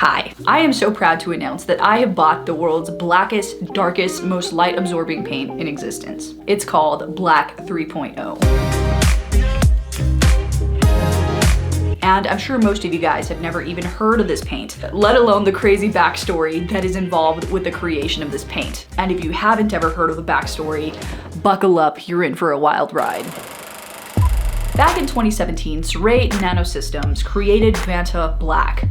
Hi, I am so proud to announce that I have bought the world's blackest, darkest, most light absorbing paint in existence. It's called Black 3.0. And I'm sure most of you guys have never even heard of this paint, let alone the crazy backstory that is involved with the creation of this paint. And if you haven't ever heard of the backstory, buckle up, you're in for a wild ride. Back in 2017, SuperRaeDizzle Nanosystems created Vanta Black.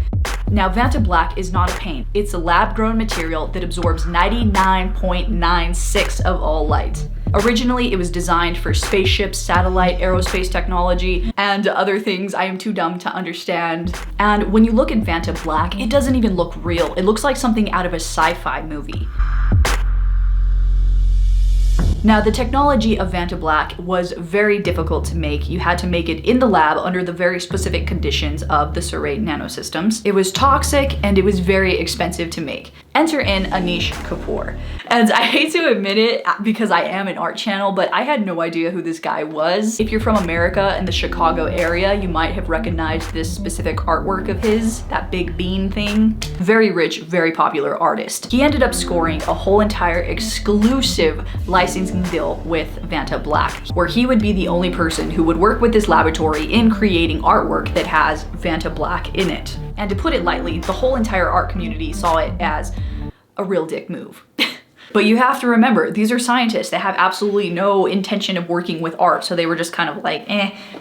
Now, Vanta Black is not a paint. It's a lab-grown material that absorbs 99.96% of all light. Originally, it was designed for spaceships, satellite, aerospace technology, and other things I am too dumb to understand. And when you look at Vanta Black, it doesn't even look real. It looks like something out of a sci-fi movie. Now, the technology of Vanta Black was very difficult to make. You had to make it in the lab under the very specific conditions of the SuperRaeDizzle Nanosystems. It was toxic and it was very expensive to make. Enter in Anish Kapoor. And I hate to admit it because I am an art channel, but I had no idea who this guy was. If you're from America and the Chicago area, you might have recognized this specific artwork of his, that big bean thing. Very rich, very popular artist. He ended up scoring a whole entire exclusive licensing deal with Vanta Black, where he would be the only person who would work with this laboratory in creating artwork that has Vanta Black in it. And to put it lightly, the whole entire art community saw it as a real dick move. But you have to remember, these are scientists that have absolutely no intention of working with art, so they were just kind of like,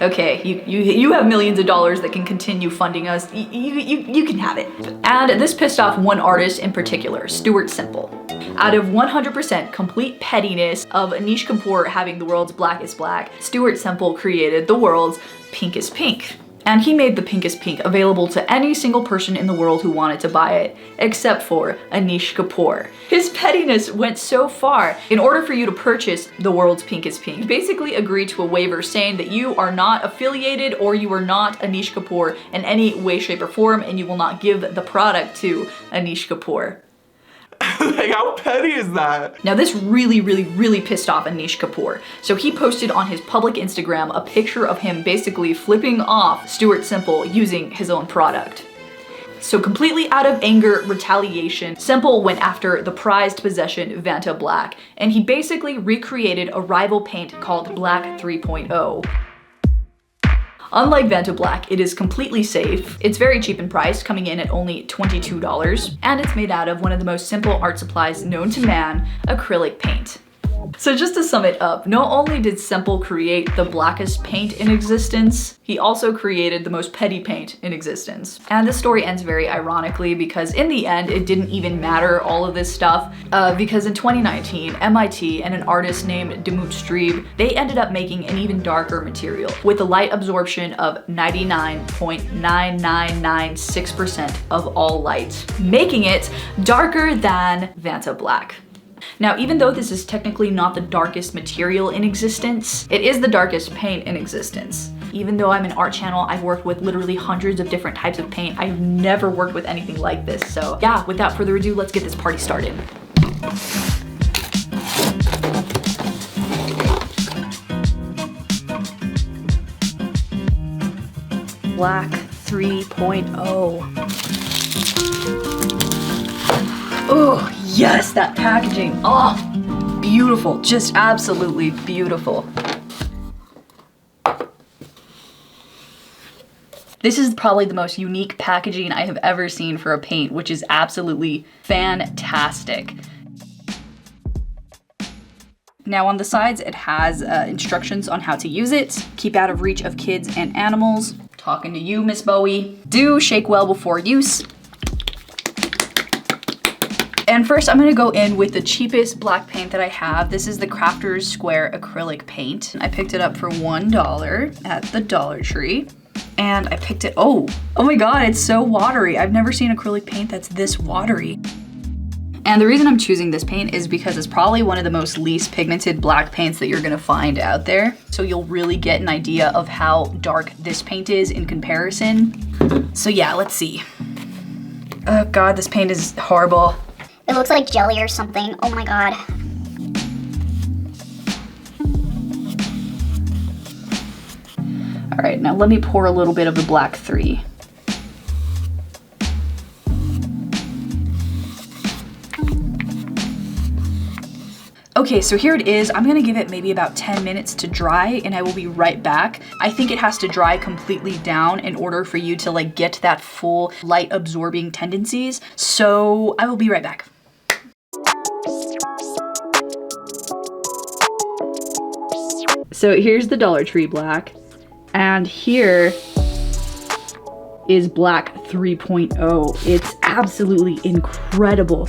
okay, you have millions of dollars that can continue funding us, you can have it. And this pissed off one artist in particular, Stuart Simple. Out of 100% complete pettiness of Anish Kapoor having the world's blackest black, Stuart Simple created the world's pinkest pink. And he made the pinkest pink available to any single person in the world who wanted to buy it, except for Anish Kapoor. His pettiness went so far. In order for you to purchase the world's pinkest pink, you basically agreed to a waiver saying that you are not affiliated or you are not Anish Kapoor in any way, shape, or form, and you will not give the product to Anish Kapoor. Like, how petty is that? Now this really pissed off Anish Kapoor. So he posted on his public Instagram a picture of him basically flipping off Stuart Simple using his own product. So completely out of anger, retaliation, Simple went after the prized possession Vanta Black, and he basically recreated a rival paint called Black 3.0. Unlike Vanta Black, it is completely safe. It's very cheap in price, coming in at only $22, and it's made out of one of the most simple art supplies known to man, acrylic paint. So just to sum it up, not only did Simple create the blackest paint in existence, he also created the most petty paint in existence. And this story ends very ironically because in the end, it didn't even matter all of this stuff because in 2019, MIT and an artist named Demut Strebe, they ended up making an even darker material with a light absorption of 99.9996% of all light, making it darker than Vanta Black. Now, even though this is technically not the darkest material in existence, it is the darkest paint in existence. Even though I'm an art channel, I've worked with literally hundreds of different types of paint. I've never worked with anything like this. So yeah, without further ado, let's get this party started. Black 3.0. Oh, yes, that packaging. Oh, beautiful, just absolutely beautiful. This is probably the most unique packaging I have ever seen for a paint, which is absolutely fantastic. Now on the sides, it has instructions on how to use it. Keep out of reach of kids and animals. Talking to you, Miss Bowie. Do shake well before use. And first, I'm gonna go in with the cheapest black paint that I have. This is the Crafters Square acrylic paint. I picked it up for $1 at the Dollar Tree. And I picked it, oh my God, it's so watery. I've never seen acrylic paint that's this watery. And the reason I'm choosing this paint is because it's probably one of the most least pigmented black paints that you're gonna find out there. So you'll really get an idea of how dark this paint is in comparison. So yeah, let's see. Oh God, this paint is horrible. It looks like jelly or something. Oh my God. All right, now let me pour a little bit of the black 3. Okay, so here it is. I'm gonna give it maybe about 10 minutes to dry and I will be right back. I think it has to dry completely down in order for you to like get that full light absorbing tendencies. So I will be right back. So here's the Dollar Tree black, and here is Black 3.0. It's absolutely incredible.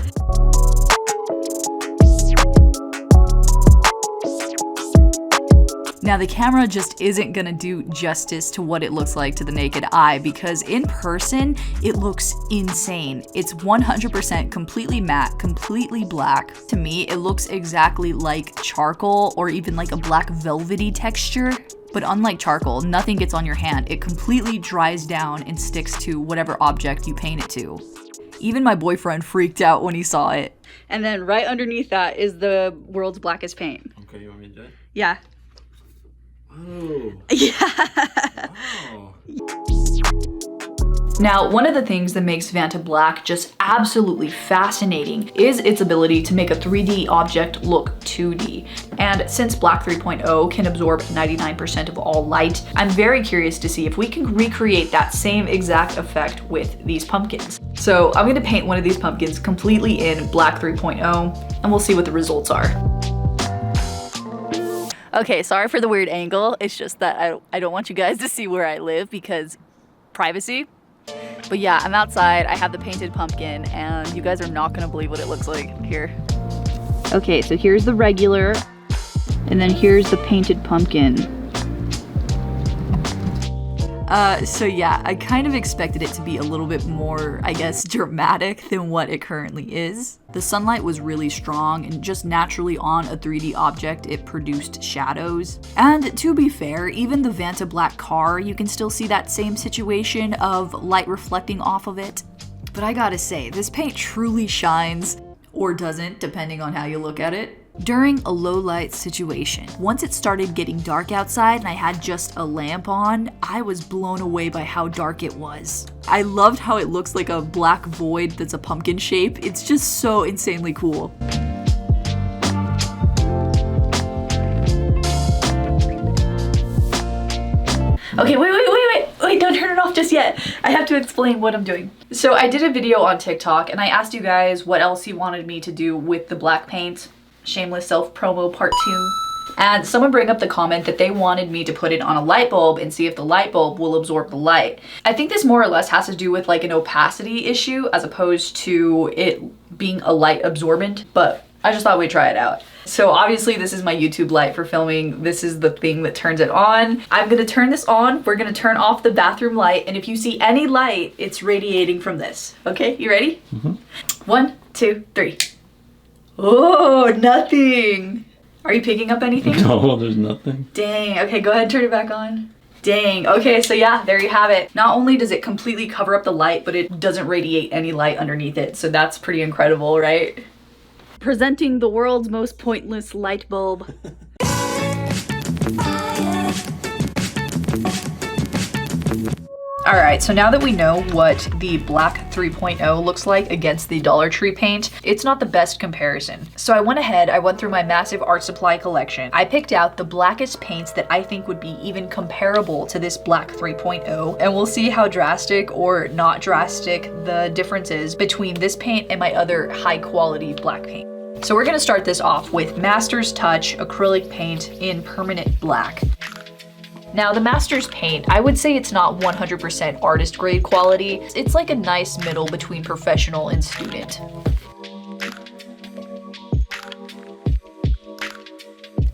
Now the camera just isn't gonna do justice to what it looks like to the naked eye, because in person, it looks insane. It's 100% completely matte, completely black. To me, it looks exactly like charcoal or even like a black velvety texture. But unlike charcoal, nothing gets on your hand. It completely dries down and sticks to whatever object you paint it to. Even my boyfriend freaked out when he saw it. And then right underneath that is the world's blackest paint. Okay, you want me to do it? Yeah. Oh. Yeah. Wow. Now, one of the things that makes Vanta Black just absolutely fascinating is its ability to make a 3D object look 2D. And since Black 3.0 can absorb 99% of all light, I'm very curious to see if we can recreate that same exact effect with these pumpkins. So I'm gonna paint one of these pumpkins completely in Black 3.0 and we'll see what the results are. Okay, sorry for the weird angle. It's just that I don't want you guys to see where I live because privacy. But yeah, I'm outside, I have the painted pumpkin, and you guys are not gonna believe what it looks like here. Okay, so here's the regular, and then here's the painted pumpkin. So yeah, I kind of expected it to be a little bit more, I guess, dramatic than what it currently is. The sunlight was really strong, and just naturally on a 3D object, it produced shadows. And to be fair, even the Vanta Black car, you can still see that same situation of light reflecting off of it. But I gotta say, this paint truly shines, or doesn't, depending on how you look at it, during a low light situation. Once it started getting dark outside and I had just a lamp on, I was blown away by how dark it was. I loved how it looks like a black void that's a pumpkin shape. It's just so insanely cool. Okay, wait, don't turn it off just yet. I have to explain what I'm doing. So I did a video on TikTok and I asked you guys what else you wanted me to do with the black paint. Shameless self-promo part 2. And someone bring up the comment that they wanted me to put it on a light bulb and see if the light bulb will absorb the light. I think this more or less has to do with like an opacity issue as opposed to it being a light absorbent, but I just thought we'd try it out. So obviously this is my YouTube light for filming. This is the thing that turns it on. I'm gonna turn this on. We're gonna turn off the bathroom light, and if you see any light, it's radiating from this. Okay, you ready? Mm-hmm. 1, 2, 3. Oh, nothing. Are you picking up anything? No, there's nothing. Dang, okay, go ahead and turn it back on. Dang, okay, so yeah, there you have it. Not only does it completely cover up the light, but it doesn't radiate any light underneath it, so that's pretty incredible, right? Presenting the world's most pointless light bulb. Alright, so now that we know what the Black 3.0 looks like against the Dollar Tree paint, it's not the best comparison. So I went through my massive art supply collection. I picked out the blackest paints that I think would be even comparable to this Black 3.0, and we'll see how drastic or not drastic the difference is between this paint and my other high quality black paint. So we're gonna start this off with Master's Touch acrylic paint in permanent black. Now the Master's paint, I would say it's not 100% artist grade quality. It's like a nice middle between professional and student.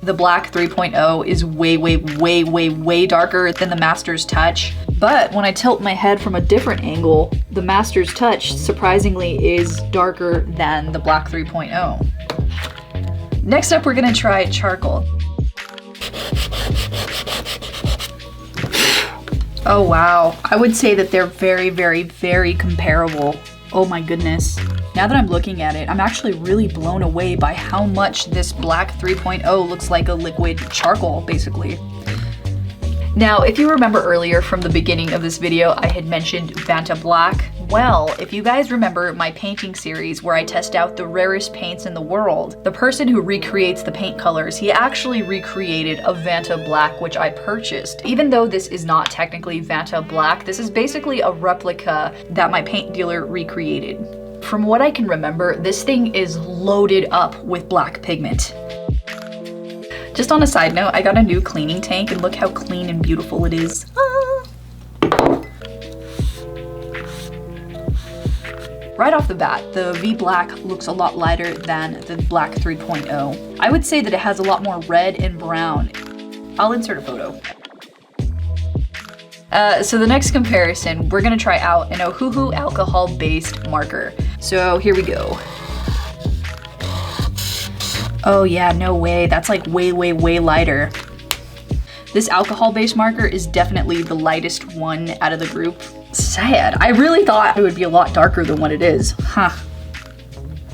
The Black 3.0 is way darker than the Master's Touch. But when I tilt my head from a different angle, the Master's Touch surprisingly is darker than the Black 3.0. Next up, we're gonna try charcoal. Oh wow, I would say that they're very comparable. Oh my goodness. Now that I'm looking at it, I'm actually really blown away by how much this Black 3.0 looks like a liquid charcoal, basically. Now, if you remember earlier from the beginning of this video, I had mentioned Vanta Black. Well, if you guys remember my painting series where I test out the rarest paints in the world, the person who recreates the paint colors, he actually recreated a Vanta Black, which I purchased. Even though this is not technically Vanta Black, this is basically a replica that my paint dealer recreated. From what I can remember, this thing is loaded up with black pigment. Just on a side note, I got a new cleaning tank and look how clean and beautiful it is. Ah. Right off the bat, the V Black looks a lot lighter than the Black 3.0. I would say that it has a lot more red and brown. I'll insert a photo. So the next comparison, we're gonna try out an Ohuhu alcohol-based marker. So here we go. Oh yeah, no way. That's like way lighter. This alcohol-based marker is definitely the lightest one out of the group. Sad. I really thought it would be a lot darker than what it is. Huh.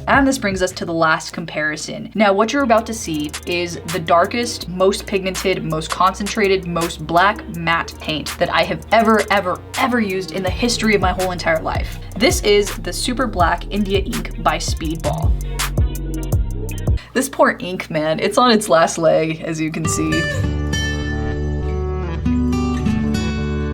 And this brings us to the last comparison. Now, what you're about to see is the darkest, most pigmented, most concentrated, most black matte paint that I have ever used in the history of my whole entire life. This is the Super Black India ink by Speedball. This poor ink, man, it's on its last leg, as you can see.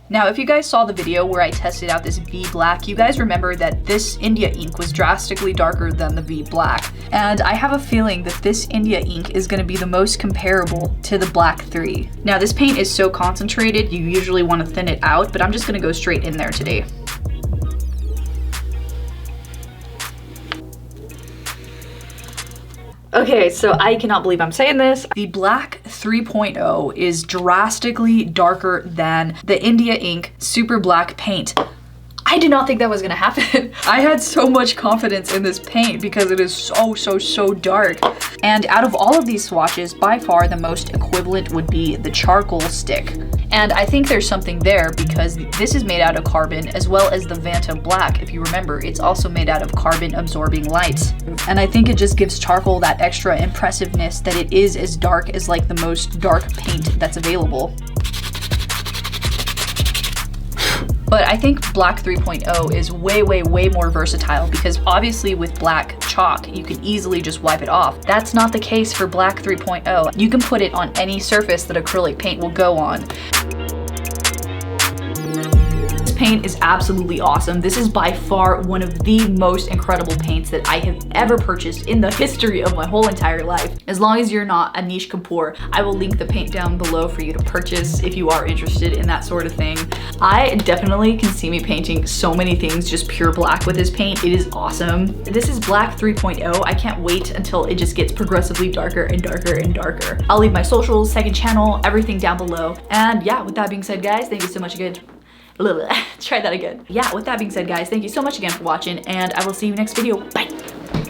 Now, if you guys saw the video where I tested out this V Black, you guys remember that this India ink was drastically darker than the V Black. And I have a feeling that this India ink is gonna be the most comparable to the Black 3. Now, this paint is so concentrated, you usually wanna thin it out, but I'm just gonna go straight in there today. Okay, so I cannot believe I'm saying this. The Black 3.0 is drastically darker than the India ink Super Black paint. I did not think that was gonna happen. I had so much confidence in this paint because it is so dark. And out of all of these swatches, by far the most equivalent would be the charcoal stick. And I think there's something there because this is made out of carbon as well as the Vanta Black. If you remember, it's also made out of carbon absorbing light. And I think it just gives charcoal that extra impressiveness that it is as dark as like the most dark paint that's available. But I think Black 3.0 is way more versatile because obviously with black chalk, you can easily just wipe it off. That's not the case for Black 3.0. You can put it on any surface that acrylic paint will go on. Paint is absolutely awesome. This is by far one of the most incredible paints that I have ever purchased in the history of my whole entire life. As long as you're not a niche kapoor, I will link the paint down below for you to purchase if you are interested in that sort of thing. I definitely can see me painting so many things just pure black with this paint. It is awesome. This is Black 3.0. I can't wait until it just gets progressively darker and darker and darker. I'll leave my socials, second channel, everything down below. And yeah, with that being said, guys, thank you so much again. Try that again. Yeah, with that being said, guys, thank you so much again for watching, and I will see you next video. Bye.